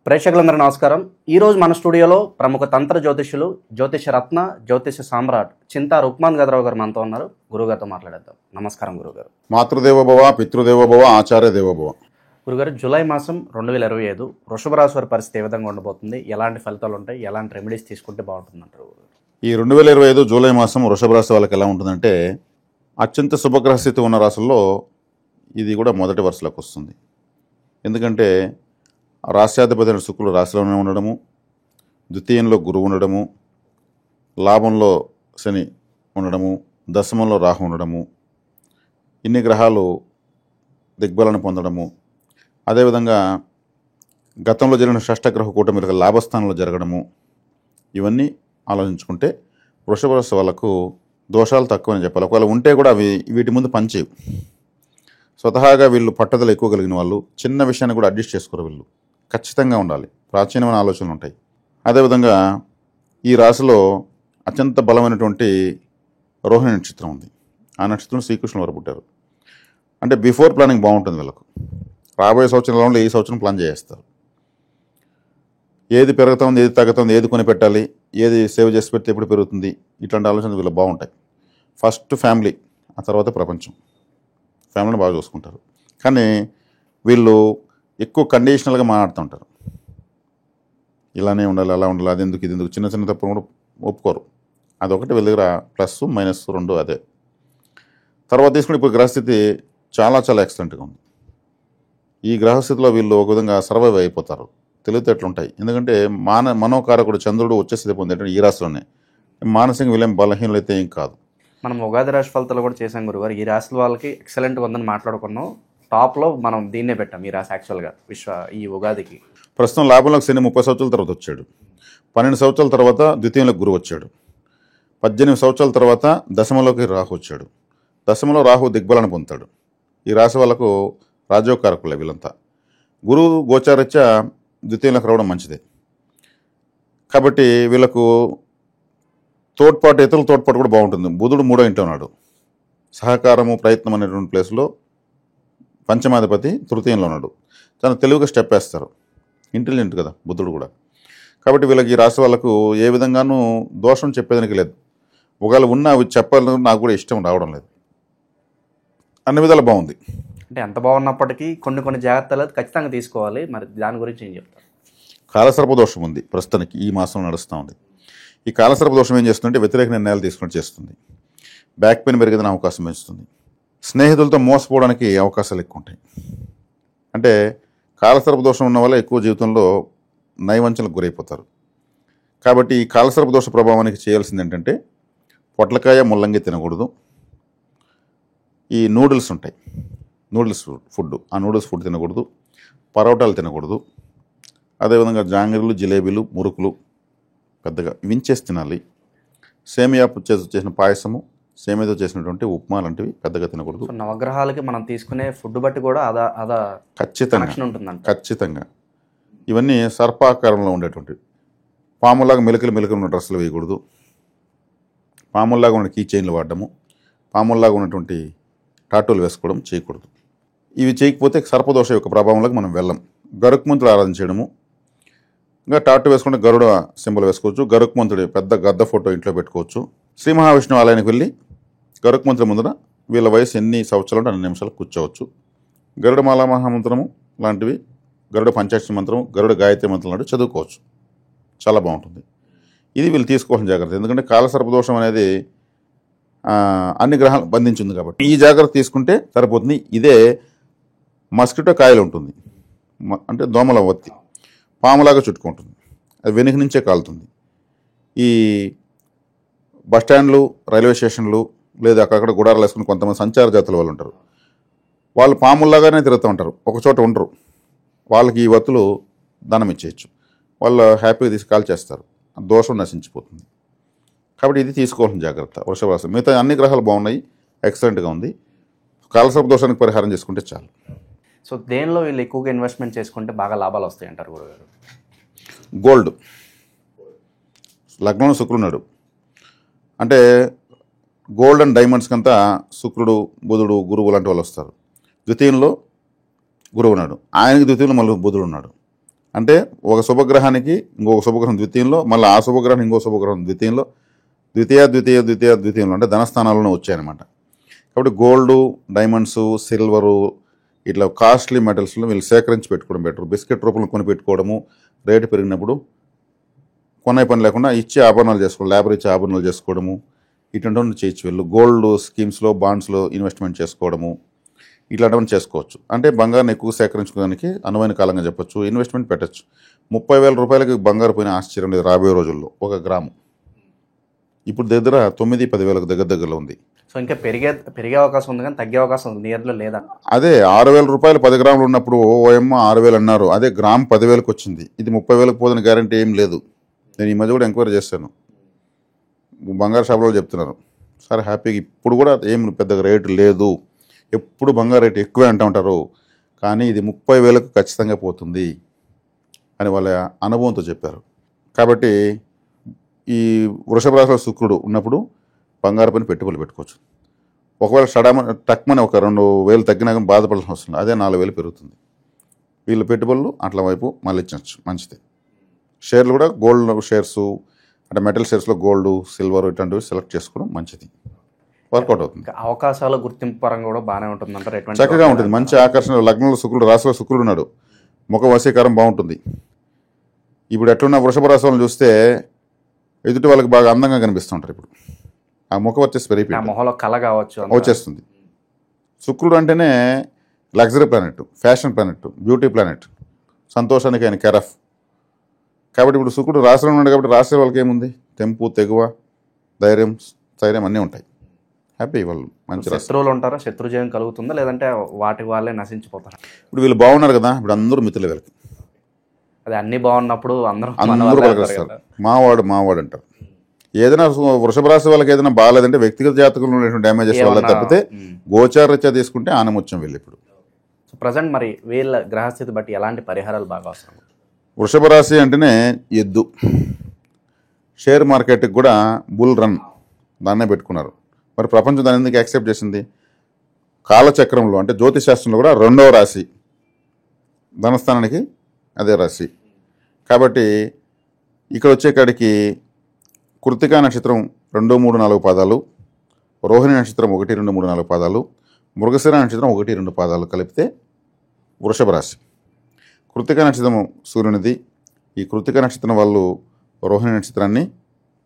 ప్రేక్షకులందరూ నమస్కారం. ఈరోజు మన స్టూడియోలో ప్రముఖ తంత్ర జ్యోతిష్యులు, జ్యోతిష రత్న, జ్యోతిష సామ్రాట్ చింతా రుక్మాన్ గదరావు గారు మనతో ఉన్నారు. గురుగారితో మాట్లాడేద్దాం. నమస్కారం గురుగారు. మాతృదేవోభవ, పితృదేవోభవ, ఆచార్య దేవోభవ. గురుగారు, జూలై మాసం 2025 వృషభ రాశి వారి పరిస్థితి ఏ విధంగా ఉండబోతుంది? ఎలాంటి ఫలితాలు ఉంటాయి? ఎలాంటి రెమెడీస్ తీసుకుంటే బాగుంటుందంటారు గురుగారు? ఈ 2025 జూలై మాసం వృషభ రాశి వాళ్ళకి ఎలా ఉంటుందంటే, అత్యంత శుభగ్రహ స్థితి ఉన్న రాశుల్లో ఇది కూడా మొదటి వరుసలోకి వస్తుంది. ఎందుకంటే రాశ్యాధిపతి అయిన శుక్రుడు రాశిలోనే ఉండడము, ద్వితీయంలో గురువు ఉండడము, లాభంలో శని ఉండడము, దశమంలో రాహు ఉండడము, ఇన్ని గ్రహాలు దిగ్బలను పొందడము, అదేవిధంగా గతంలో జరిగిన షష్టగ్రహ కూటమి లాభస్థానంలో జరగడము, ఇవన్నీ ఆలోచించుకుంటే వృషభ రాశి వాళ్ళకు దోషాలు తక్కువని చెప్పాలి. ఒకవేళ ఉంటే కూడా అవి వీటి ముందు పనిచేయవు. స్వతహాగా వీళ్ళు పట్టుదల ఎక్కువ కలిగిన వాళ్ళు, చిన్న విషయాన్ని కూడా అడ్జస్ట్ చేసుకోరు. వీళ్ళు ఖచ్చితంగా ఉండాలి, ప్రాచీనమైన ఆలోచనలు ఉంటాయి. అదేవిధంగా ఈ రాశిలో అత్యంత బలమైనటువంటి రోహిణి నక్షత్రం ఉంది. ఆ నక్షత్రం శ్రీకృష్ణుల వారు పుట్టారు. అంటే బిఫోర్ ప్లానింగ్ బాగుంటుంది వీళ్ళకు. రాబోయే సంవత్సరంలో ఈ సంవత్సరం ప్లాన్ చేస్తారు. ఏది పెరుగుతుంది, ఏది తగ్గుతుంది, ఏది కొని పెట్టాలి, ఏది సేవ్ చేసి పెడితే ఎప్పుడు పెరుగుతుంది, ఇట్లాంటి ఆలోచనలు వీళ్ళు బాగుంటాయి. ఫస్ట్ ఫ్యామిలీ, ఆ తర్వాత ప్రపంచం. ఫ్యామిలీని బాగా చూసుకుంటారు. కానీ వీళ్ళు ఎక్కువ కండిషనల్గా మాట్లాడుతుంటారు. ఇలానే ఉండాలి, అలా ఉండాలి, అది ఎందుకు, ఇది ఎందుకు, చిన్న చిన్న తప్పులు కూడా ఒప్పుకోరు. అదొకటి వీళ్ళ దగ్గర ప్లస్ మైనస్ రెండు అదే. తర్వాత తీసుకుంటే ఇప్పుడు గ్రహస్థితి చాలా చాలా ఎక్సలెంట్గా ఉంది. ఈ గ్రహస్థితిలో వీళ్ళు ఒక విధంగా సర్వైవ్ అయిపోతారు. తెలివితేటలు ఉంటాయి. ఎందుకంటే మనోకారకుడు చంద్రుడు వచ్చేసి పొందేటంటే ఈ రాశిలోనే. మానసిక వీళ్ళేం బలహీనలు అయితే ఏం కాదు. మనం ఉగాది రాశి ఫలితాలు కూడా చేసాం గురుగారు. ఈ రాశి వాళ్ళకి ఎక్సలెంట్గా ఉందని మాట్లాడుకున్నాం. టాప్లో మనం దీన్నే పెట్టాం ఈ రాశి యాక్చువల్గా ఈ ఉగాదికి. ప్రస్తుతం లాభంలోకి శని 30 సంవత్సరాల తర్వాత వచ్చాడు. 12 సంవత్సరాల తర్వాత ద్వితీయంలోకి గురువు వచ్చాడు. 18 సంవత్సరాల తర్వాత దశమలోకి రాహు వచ్చాడు. దశమలో రాహు దిగ్బలాన్ని పొందుతాడు. ఈ రాశి వాళ్ళకు రాజోకారకులే వీళ్ళంతా. గురువు గోచారత్య ద్వితీయంలోకి రావడం మంచిదే. కాబట్టి వీళ్ళకు తోడ్పాటు, ఇతరుల తోడ్పాటు కూడా బాగుంటుంది. బుధుడు 3వ ఇంట్లో ఉన్నాడు. సహకారము, ప్రయత్నం అనేటువంటి ప్లేస్లో పంచమాధిపతి తృతీయంలో ఉన్నాడు. చాలా తెలివిగా స్టెప్ వేస్తారు. ఇంటెలిజెంట్ కదా బుధుడు కూడా. కాబట్టి వీళ్ళకి ఈ రాశి వాళ్ళకు ఏ విధంగానూ దోషం చెప్పేదానికి లేదు. ఒకవేళ ఉన్న అవి చెప్పాలని నాకు కూడా ఇష్టం రావడం లేదు. అన్ని విధాలు బాగుంది. అంటే ఎంత బాగున్నప్పటికీ కొన్ని జాగ్రత్తలు ఖచ్చితంగా తీసుకోవాలి. మరి దాని గురించి ఏం చెప్తారు? కాలసర్ప దోషం ఉంది ప్రస్తుతానికి, ఈ మాసం నడుస్తూ ఉంది. ఈ కాలసర్ప దోషం ఏం చేస్తుందంటే వ్యతిరేక నిర్ణయాలు తీసుకుని చేస్తుంది. బ్యాక్ పెయిన్ పెరిగేదని అవకాశం పెంచుతుంది. స్నేహితులతో మోసపోవడానికి అవకాశాలు ఎక్కువ ఉంటాయి. అంటే కాలసర్ప దోషం ఉన్న వల్ల ఎక్కువ జీవితంలో నైవంచనకు గురైపోతారు. కాబట్టి ఈ కాలసర్ప దోష ప్రభావానికి చేయాల్సింది ఏంటంటే, పొట్లకాయ, ముల్లంగి తినకూడదు. ఈ నూడిల్స్ ఉంటాయి, నూడిల్స్ ఫుడ్, ఆ నూడిల్స్ ఫుడ్ తినకూడదు. పరోటాలు తినకూడదు. అదేవిధంగా జాంగిరీలు, జిలేబీలు, మురుకులు పెద్దగా వించేసి తినాలి. సేమియా చేసిన పాయసము, సేమియాతో చేసినటువంటి ఉప్మా లాంటివి పెద్దగా తినకూడదు. నవగ్రహాలకి మనం తీసుకునే ఫుడ్ బట్టి కూడా అదా ఖచ్చితంగా ఉంటుందంట. ఖచ్చితంగా ఇవన్నీ సర్పాకారంలో ఉండేటువంటివి. పాములాగా మెలికలు ఉన్న డ్రెస్సులు వేయకూడదు. పాముల్లాగా ఉన్న కీ చైన్లు వాడడము, పాముల్లాగా ఉన్నటువంటి టాటూలు వేసుకోవడం చేయకూడదు. ఇవి చేయకపోతే సర్పదోష యొక్క ప్రభావంలోకి మనం వెళ్ళం. గరుక్మంతుడు ఆరాధన చేయడము, ఇంకా టాటూ వేసుకుంటే గరుడ సింబల్ వేసుకోవచ్చు. గరుక్మంతుడి పెద్ద గద్ద ఫోటో ఇంట్లో పెట్టుకోవచ్చు. శ్రీ మహావిష్ణువు ఆలయానికి వెళ్ళి గరుక్మంతుడి ముందర వీళ్ళ వయసు ఎన్ని సంవత్సరాలు అంటే 2 నిమిషాలు కూర్చోవచ్చు. గరుడ మాలా మహామంత్రము లాంటివి, గరుడ పంచాక్షరి మంత్రము, గరుడ గాయత్రి మంత్రం లాంటివి చదువుకోవచ్చు. చాలా బాగుంటుంది. ఇది వీళ్ళు తీసుకోవాల్సిన జాగ్రత్త. ఎందుకంటే కాలసర్పదోషం అనేది అన్ని గ్రహాలు బంధించింది కాబట్టి ఈ జాగ్రత్త తీసుకుంటే సరిపోతుంది. ఇదే మస్కిటో కాయలు ఉంటుంది, అంటే దోమల ఒత్తి పాములాగా చుట్టుకుంటుంది. అది వెనుక నుంచే కాలుతుంది. ఈ బస్టాండ్లు, రైల్వే స్టేషన్లు, లేదా అక్కడక్కడ గుడారాలు వేసుకుని కొంతమంది సంచార జాతుల వాళ్ళు ఉంటారు. వాళ్ళు పాముల్లాగానే తిరుగుతూ ఉంటారు, ఒకచోట ఉండరు. వాళ్ళకి ఈ వత్తులు దానం ఇచ్చేయచ్చు. వాళ్ళు హ్యాపీగా తీసి కాల్ చేస్తారు, దోషం నశించిపోతుంది. కాబట్టి ఇది తీసుకోవాల్సిన జాగ్రత్త వృషభ రాశి. మిగతా అన్ని గ్రహాలు బాగున్నాయి, ఎక్సలెంట్గా ఉంది. కాలసర్ప దోషానికి పరిహారం చేసుకుంటే చాలు. సో దేనిలో వీళ్ళు ఎక్కువగా ఇన్వెస్ట్మెంట్ చేసుకుంటే బాగా లాభాలు వస్తాయి అంటారు గురుగారు? గోల్డ్. లగ్నంలో శుక్రున్నాడు అంటే గోల్డ్ అండ్ డైమండ్స్ కంతా శుక్రుడు, బుధుడు, గురువు లాంటి వాళ్ళు వస్తారు. ద్వితీయంలో గురువు ఉన్నాడు, ఆయనకి ద్వితీయంలో మళ్ళీ బుధుడు ఉన్నాడు. అంటే ఒక శుభగ్రహానికి ఇంకొక శుభగ్రహం ద్వితీయంలో, మళ్ళీ ఆ శుభగ్రహం ఇంకో శుభగ్రహం ద్వితీయంలో, ద్వితీయంలో అంటే ధనస్థానాల్లోనే వచ్చాయన్నమాట. కాబట్టి గోల్డు, డైమండ్స్, సిల్వరు ఇట్లా కాస్ట్లీ మెటల్స్లో వీళ్ళు సేకరించి పెట్టుకోవడం బెటర్. బిస్కెట్ రూపంలో కొని పెట్టుకోవడము, రేటు పెరిగినప్పుడు కొనే పని లేకుండా ఇచ్చే ఆభరణాలు చేసుకోవడం, లేబర్ ఇచ్చే ఆభరణాలు చేసుకోవడము, ఇటువంటివన్నీ చేయొచ్చు. వీళ్ళు గోల్డ్ స్కీమ్స్లో, బాండ్స్లో ఇన్వెస్ట్మెంట్ చేసుకోవడము, ఇట్లాంటివన్నీ చేసుకోవచ్చు. అంటే బంగారాన్ని ఎక్కువ సేకరించుకోవడానికి అనువైన కాలంగా చెప్పొచ్చు. ఇన్వెస్ట్మెంట్ పెట్టచ్చు. 30,000 రూపాయలకి బంగారు పోయిన ఆశ్చర్యం లేదు రాబోయే రోజుల్లో. 1 గ్రాము ఇప్పుడు దగ్గర 9-10 వేలకు దగ్గరలో ఉంది. సో ఇంకా పెరిగే అవకాశం ఉంది కానీ తగ్గే అవకాశం ఉంది నియర్లో లేదా? అదే 6,000 రూపాయలు 10 గ్రాములు ఉన్నప్పుడు ఓఎమ్మ 6,000 అన్నారు. అదే గ్రామ్ 10,000కి వచ్చింది. ఇది 30,000కి పోదని గ్యారంటీ ఏం లేదు. నేను ఈ మధ్య కూడా ఎంక్వైరీ చేశాను. బంగారు షాపులో చెప్తున్నారు, సార్ హ్యాపీగా ఇప్పుడు కూడా ఏం పెద్దగా రేటు లేదు, ఎప్పుడు బంగారు రేటు ఎక్కువే అంటూ ఉంటారు, కానీ ఇది 30,000కు ఖచ్చితంగా పోతుంది అని వాళ్ళ అనుభవంతో చెప్పారు. కాబట్టి ఈ వృషభ రాశిలో శుక్రుడు ఉన్నప్పుడు బంగారు పైన పెట్టుబడులు పెట్టుకోవచ్చు. ఒకవేళ టక్మని ఒక 2,000 తగ్గినా కానీ బాధపడాల్సిన వస్తుంది. అదే 4,000 పెరుగుతుంది. వీళ్ళ పెట్టుబడులు అట్లా వైపు మళ్ళించవచ్చు, మంచిది. షేర్లు కూడా గోల్డ్ షేర్స్ అంటే మెటల్ షేర్స్లో గోల్డ్, సిల్వర్ ఇట్లాంటివి సెలెక్ట్ చేసుకోవడం మంచిది, వర్కౌట్ అవుతుంది. అవకాశాల గుర్తింపు పరంగా కూడా బాగానే ఉంటుంది అంటారు. చక్కగా ఉంటుంది, మంచి ఆకర్షణ. లగ్నంలో శుక్రుడు, రాశిలో శుక్రుడు ఉన్నాడు, ముఖ వశీకారం బాగుంటుంది. ఇప్పుడు ఎట్లున్న వృషభ రాశి వాళ్ళని చూస్తే ఎదుటి వాళ్ళకి బాగా అందంగా కనిపిస్తుంటారు. ఇప్పుడు ఆ ముఖ వచ్చేసి పెరిగిపోయింది, మొహంలో కళ కావచ్చు వచ్చేస్తుంది. శుక్రుడు అంటేనే luxury planet, fashion planet, beauty planet, సంతోషానికి ఆయన కెరఫ్. కాబట్టి ఇప్పుడు శుక్రుడు రాశిలో ఉన్నాడు కాబట్టి రాశి వాళ్ళకి ఏముంది, తెంపు, తెగువ, ధైర్యం, స్థైర్యం అన్నీ ఉంటాయి. హ్యాపీ వాళ్ళు. మంచి శత్రువులు ఉంటారా? శత్రుజయం కలుగుతుందా లేదంటే వాటికి వాళ్ళే నశించిపోతారా? ఇప్పుడు వీళ్ళు బాగున్నారు కదా, ఇప్పుడు అందరూ మిత్రులు వీళ్ళకి. అది అన్ని బాగున్నప్పుడు అందరూ పలకరిస్తారు, మావాడు అంటారు. ఏదైనా వృషభ రాశి వాళ్ళకి ఏదైనా బాగాలేదంటే వ్యక్తిగత జాతకంలో ఉన్నటువంటి డ్యామేజెస్ వల్ల తప్పితే గోచారరీత్యా తీసుకుంటే ఆనముత్యం వీళ్ళు. ఇప్పుడు ప్రజెంట్ మరి వీళ్ళ గ్రహస్థితి బట్టి ఎలాంటి పరిహారాలు బాగా అవసరం? వృషభ రాశి అంటేనే ఎద్దు. షేర్ మార్కెట్కి కూడా బుల్ రన్ దాన్నే పెట్టుకున్నారు. మరి ప్రపంచం దాన్ని ఎందుకు యాక్సెప్ట్ చేసింది? కాలచక్రంలో అంటే జ్యోతిష్ శాస్త్రంలో కూడా 2వ రాశి ధనస్థానానికి అదే రాశి. కాబట్టి ఇక్కడ వచ్చేకాడికి కృత్తికా నక్షత్రం 2, 3, 4 పాదాలు, రోహిణి నక్షత్రం 1, 2, 3, 4 పాదాలు, మృగశిర నక్షత్రం 1, 2 పాదాలు కలిపితే వృషభ రాశి. కృత్తికా నక్షత్రం సూర్యునిది. ఈ కృత్తికా నక్షత్రం వాళ్ళు రోహిణి నక్షత్రాన్ని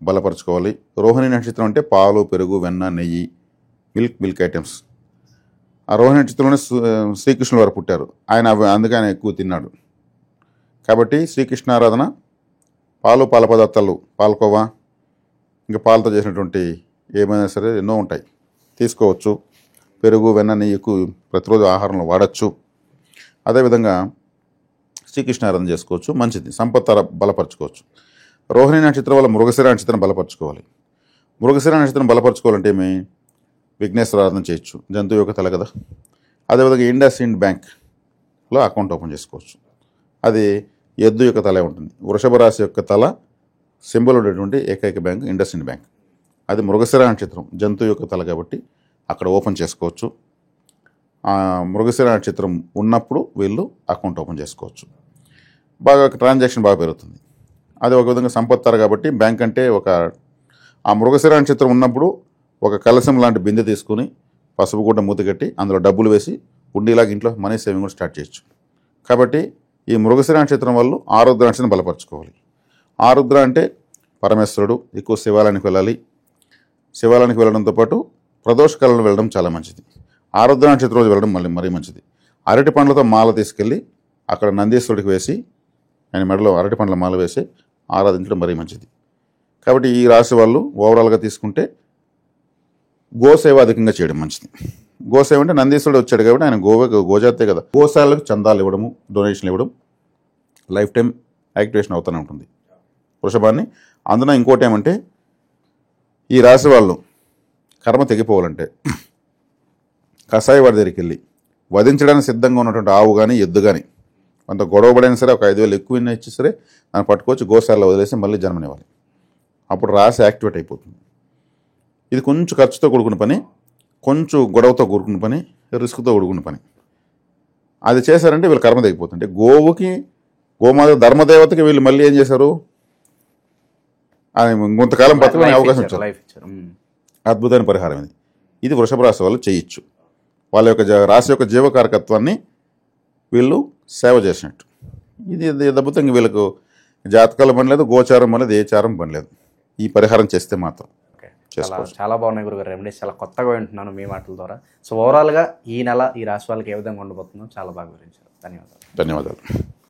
బలపరచుకోవాలి. రోహిణి నక్షత్రం అంటే పాలు, పెరుగు, వెన్న, నెయ్యి, మిల్క్ ఐటమ్స్. ఆ రోహిణి నక్షత్రంలోనే శ్రీకృష్ణుల వారు పుట్టారు. అందుకే ఆయన ఎక్కువ తిన్నాడు. కాబట్టి శ్రీకృష్ణ ఆరాధన, పాలు, పాల పదార్థాలు, పాలకోవా, ఇంకా పాలతో చేసినటువంటి ఏమైనా సరే ఎన్నో ఉంటాయి, తీసుకోవచ్చు. పెరుగు, వెన్న, నెయ్యి ఎక్కువ ప్రతిరోజు ఆహారంలో వాడచ్చు. అదేవిధంగా శ్రీకృష్ణ ఆరాధన చేసుకోవచ్చు, మంచిది. సంపత్ బలపరచుకోవచ్చు. రోహిణి నక్షత్రం వల్ల మృగశిర నక్షత్రం బలపరచుకోవాలి. మృగశిర నక్షత్రం బలపరచుకోవాలంటే ఏమి? విఘ్నేశ్వర ఆరాధన చేయొచ్చు, జంతువు యొక్క తల కదా. అదేవిధంగా ఇండస్ఇండ్ బ్యాంక్లో అకౌంట్ ఓపెన్ చేసుకోవచ్చు. అది ఎద్దు యొక్క తలే ఉంటుంది. వృషభ రాశి యొక్క తల సింబల్ ఉండేటువంటి ఏకైక బ్యాంక్ ఇండస్ఇండ్ బ్యాంక్. అది మృగశిర నక్షత్రం జంతువు యొక్క తల కాబట్టి అక్కడ ఓపెన్ చేసుకోవచ్చు. ఆ మృగశిర నక్షత్రం ఉన్నప్పుడు వీళ్ళు అకౌంట్ ఓపెన్ చేసుకోవచ్చు. బాగా ట్రాన్సాక్షన్ బాగా పెరుగుతుంది. అది ఒక విధంగా సంపత్తారు కాబట్టి బ్యాంక్ అంటే ఆ మృగశిర నక్షత్రం ఉన్నప్పుడు ఒక కలశం లాంటి బిందె తీసుకుని పసుపు గుడ్డ మూత కట్టి అందులో డబ్బులు వేసి ఉండిలాగా ఇంట్లో మనీ సేవింగ్ కూడా స్టార్ట్ చేయొచ్చు. కాబట్టి ఈ మృగశిర నక్షత్రం వాళ్ళు ఆరుద్ర నక్షత్రం బలపరచుకోవాలి. ఆరుద్ర అంటే పరమేశ్వరుడు. ఎక్కువ శివాలయానికి వెళ్ళాలి. శివాలయానికి వెళ్ళడంతో పాటు ప్రదోషకాలంలో వెళ్ళడం చాలా మంచిది. ఆరుద్ర నక్షత్రం రోజు వెళ్ళడం మరీ మంచిది. అరటి పండ్లతో మాల తీసుకెళ్ళి అక్కడ నందీశ్వరుడికి వేసి ఆయన మెడలో అరటి పండ్ల మాల వేసి ఆరాధించడం మరీ మంచిది. కాబట్టి ఈ రాశి వాళ్ళు ఓవరాల్గా తీసుకుంటే గోసేవ అధికంగా చేయడం మంచిది. గోసేవ అంటే నందీశ్వరుడు వచ్చాడు కాబట్టి ఆయన గోజాతే కదా. గోశాలకు చందాలు ఇవ్వడము, డొనేషన్లు ఇవ్వడం లైఫ్ టైం యాక్టివేషన్ అవుతూనే ఉంటుంది వృషభాన్ని. అందున ఇంకోటి ఏమంటే ఈ రాశి వాళ్ళు కర్మ తెగిపోవాలంటే కషాయి వాడి దగ్గరికి వెళ్ళి వధించడానికి సిద్ధంగా ఉన్నటువంటి ఆవు కానీ ఎద్దు కానీ కొంత గొడవపడైనా సరే ఒక 5,000 ఎక్కువ ఇచ్చి సరే దాన్ని పట్టుకొచ్చి గోశాలలో వదిలేసి మళ్ళీ జన్మనివ్వాలి. అప్పుడు రాశి యాక్టివేట్ అయిపోతుంది. ఇది కొంచెం ఖర్చుతో కూడుకున్న పని, కొంచెం గొడవతో కూడుకున్న పని, రిస్క్తో కూడుకున్న పని. అది చేశారంటే వీళ్ళు కర్మ తెగిపోతుంటే గోవుకి గోమాత ధర్మదేవతకి వీళ్ళు మళ్ళీ ఏం చేశారు, ఆయన కొంతకాలం బతకడానికి అవకాశం ఇచ్చారు. లైఫ్ ఇచ్చారు. అద్భుతమైన పరిహారం ఇది. ఇది వృషభ రాశి వాళ్ళు చేయొచ్చు. వాళ్ళ యొక్క రాశి యొక్క జీవకారకత్వాన్ని వీళ్ళు సేవ చేసినట్టు. ఇది అద్భుతంగా వీళ్ళకు జాతకాలు పని లేదు, గోచారం పని లేదు, ఏ చారం పని లేదు. ఈ పరిహారం చేస్తే మాత్రం చాలా బాగున్నాయి గురుగారు. రెమెడీస్ చాలా కొత్తగా వింటున్నాను మీ మాటల ద్వారా. సో ఓవరాల్గా ఈ నెల ఈ రాశి వాళ్ళకి ఏ విధంగా ఉండబోతుందో చాలా బాగా వివరించారు. ధన్యవాదాలు. ధన్యవాదాలు.